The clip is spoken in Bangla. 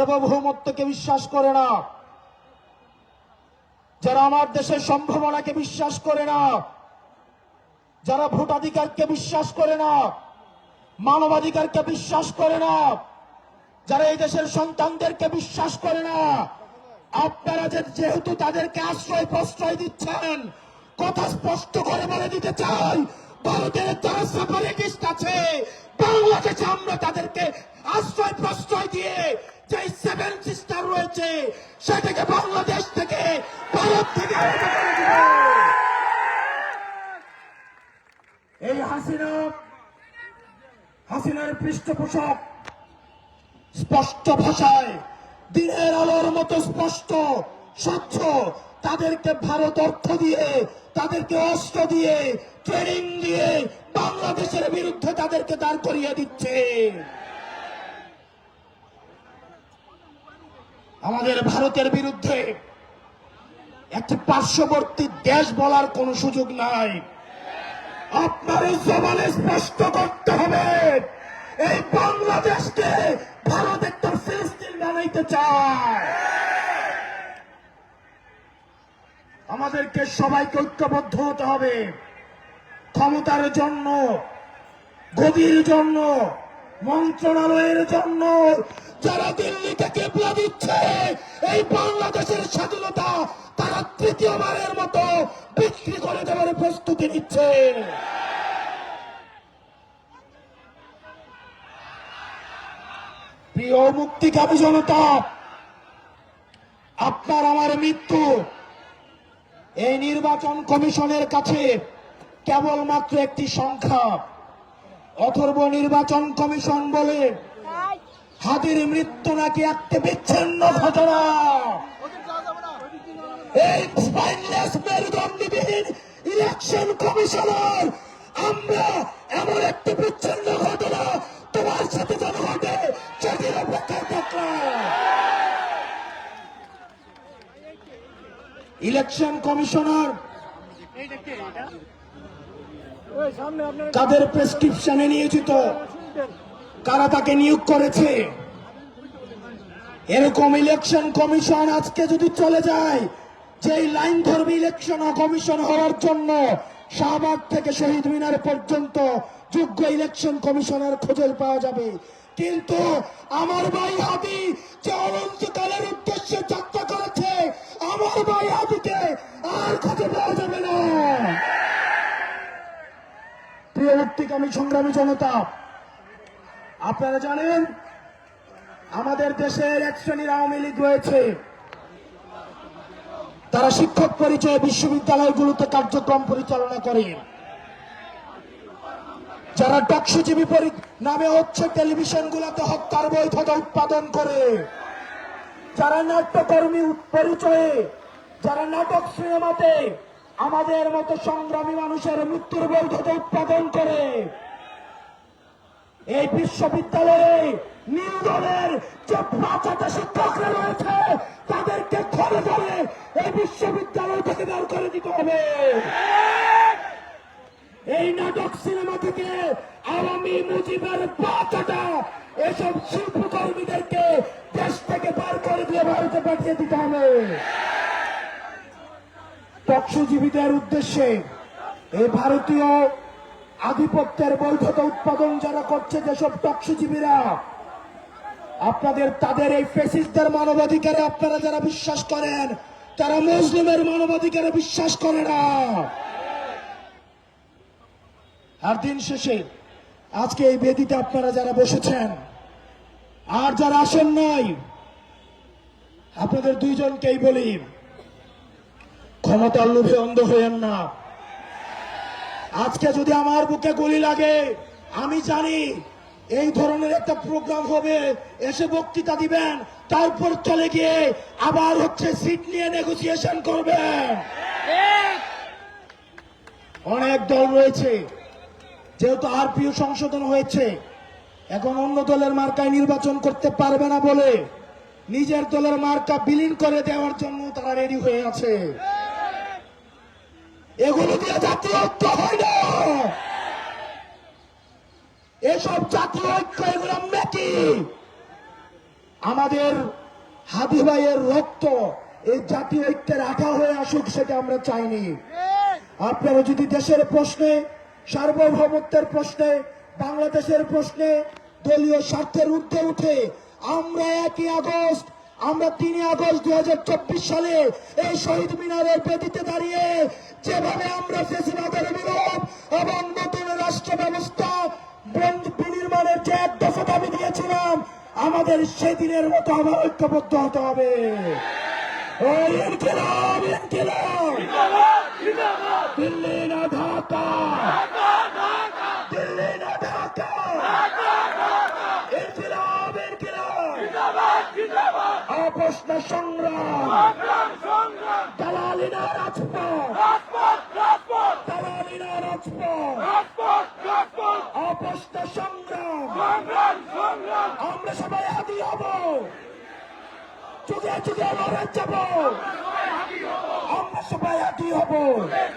সার্বভৌমত্বকে বিশ্বাস করে না, যারা আমার দেশের সম্ভাবনাকে বিশ্বাস করে না, যারা ভোটাধিকারকে বিশ্বাস করে না, মানবাধিকারকে বিশ্বাস করে না, যারা এই দেশের সন্তানদেরকে বিশ্বাস করে না, আপনারা যেহেতু তাদেরকে আশ্রয় প্রশ্রয় দিচ্ছেন, কথা স্পষ্ট করে বলে দিতে চাই, ভারতের যারা সেপারেটিস্ট আছে বাংলাদেশে আমরা তাদেরকে আশ্রয় প্রশ্রয় দিয়ে যে সেভেন সিস্টার রয়েছে সেটাকে বাংলাদেশ থেকে ভারত থেকে এই হাসিনার পৃষ্ঠপোষক স্পষ্ট ভাষায় দিনের আলোর মতো স্পষ্ট স্বচ্ছ তাদেরকে ভারত অর্থ দিয়ে, তাদেরকে অস্ত্র দিয়ে, ট্রেনিং দিয়ে বাংলাদেশের বিরুদ্ধে তাদেরকে দাঁড় করিয়ে দিচ্ছে। আমাদের ভারতের বিরুদ্ধে একটি পার্শ্ববর্তী দেশ বলার কোন সুযোগ নাই। আপনার এই জবানে স্পষ্ট করতে হবে এই বাংলাদেশকে ভারত একটা ফিলিস্তিন বানাইতে চায়। আমাদেরকে সবাইকে ঐক্যবদ্ধ হতে হবে ক্ষমতার জন্য, গদির জন্য, মন্ত্রণালয়ের জন্য। যারা দিল্লিতে কেবলা দিচ্ছে এই বাংলাদেশের স্বাধীনতা তারা তৃতীয়বারের মতো বিক্রি করে দেওয়ার প্রস্তুতি নিচ্ছে। প্রিয় মুক্তিকামী জনতা, আপনার আমার মৃত্যু এই নির্বাচন কমিশনের কাছে কেবলমাত্র একটি সংখ্যা। অথর্ব নির্বাচন কমিশন বলে হাদির মৃত্যু নাকি একটি বিচ্ছিন্ন ঘটনা। এই স্পাইনলেস মেরুদণ্ডবিহীন ইলেকশন কমিশনার, আমরা এমন একটি বিচ্ছিন্ন ঘটনা তোমার সাথে যেন ঘটে সেটির অপেক্ষায় থাকলাম। ইলেকশন কমিশনার কাদের প্রেসক্রিপশনে নিয়োজিত, কারা তাকে নিয়োগ করেছে, এরকম ইলেকশন কমিশন আজকে যদি চলে যায়, যেই লাইন ধরবে ইলেকশন কমিশন হওয়ার জন্য শাহবাগ থেকে শহীদ মিনার পর্যন্ত যোগ্য ইলেকশন কমিশনার খুঁজে পাওয়া যাবে। কিন্তু আমার ভাই হাদি যে অনন্তকালের উদ্দেশ্যে যাত্রা করেছে, আমার ভাই হাদিকে আর খুঁজে পাওয়া যাবে না। প্রিয় মুক্তিকামী সংগ্রামী জনতা, আপনারা জানেন আমাদের দেশের এক শ্রেণীর আওয়ামী লীগ রয়েছে, তারা শিক্ষক পরিচয়ে বিশ্ববিদ্যালয়গুলোতে কার্যক্রম পরিচালনা করে, যারা টকশিজীবী নামে হচ্ছে টেলিভিশনগুলোতে হত্যার বৈধতা উৎপাদন করে, যারা নাট্যকর্মী পরিচয়ে, যারা নাটক সিনেমাতে আমাদের মতো সংগ্রামী মানুষের মৃত্যুর বৈধতা উৎপাদন করে, এই বিশ্ববিদ্যালয়ে নীল দলের যে ৫টা শিক্ষকরা রয়েছে তাদেরকে ধরে ধরে এই বিশ্ববিদ্যালয় থেকে বের করে দিতে হবে। এই নাটক সিনেমা থেকে আওয়ামী মুজিবের ৫টা এসব শিল্পকর্মীদেরকে দেশ থেকে বের করে দিয়ে ভারতে পাঠিয়ে দিতে হবে। টকশিজীবীদের উদ্দেশ্যে এই ভারতীয় আধিপত্যের বৈধতা উৎপাদন যারা করছে, যেসব টকশিজীবীরা, আপনাদের তাদের এই ফ্যাসিস্টদের মানবাধিকারে আপনারা যারা বিশ্বাস করেন, তারা মুসলিমের মানবাধিকারে বিশ্বাস করে না। আর দিন শেষে আজকে এই বেদিতে আপনারা যারা বসেছেন আর যারা আসেন নাই, আপনাদের দুইজনকেই বলি, ক্ষমতার লোভে অন্ধ হইয়েন না। আজকে যদি আমার বুকে গুলি লাগে, আমি জানি এই ধরনের একটা প্রোগ্রাম হবে, এসে বক্তৃতা দিবেন, তারপর চলে গিয়ে আবার হচ্ছে সিট নিয়ে নেগোসিয়েশন করবেন। অনেক দল রয়েছে, যেহেতু আরপিও সংশোধন হয়েছে, এখন অন্য দলের মার্কায় নির্বাচন করতে পারবে না বলে নিজের দলের মার্কা বিলীন করে দেওয়ার জন্য তারা রেডি হয়ে আছে। এগুলো দিয়ে জাতীয় ঐক্য হয় না, এসব জাতীয় ঐক্য এগুলো মেকি। আমাদের হাদি ভাইয়ের রক্ত এই জাতীয় ঐক্যের আঠা হয়ে আসুক, সেটা আমরা চাইনি। আপনারা যদি দেশের প্রশ্নে, সার্বভৌমত্বের প্রশ্নে, বাংলাদেশের প্রশ্নে দলীয় স্বার্থের ঊর্ধ্বে উঠে আমরা 3 আগস্ট 2024 সালে এই শহীদ মিনারের বেদিতে দাঁড়িয়ে যেভাবে আমরা ফ্যাসিবাদের বিরোধ এবং নতুন রাষ্ট্র ব্যবস্থা বিনির্মাণের যে এক দফা দাবি দিয়েছিলাম, আমাদের সেদিনের মতো আবার ঐক্যবদ্ধ হতে হবে। ওই ইনকিলাব, ইনকিলাব, দিল্লি না ঢাকা, দিল্লি না ঢাকা, ইনকিলাব, ইনকিলাব, আপোষ না সংগ্রাম, দালালি না রাজপথ, দালালি না রাজপথ, আপোষ না সংগ্রাম। আমরা সবাই হাদি হব, যুগে যুগে লড়ে যাব, আমরা সবাই হাদি হব।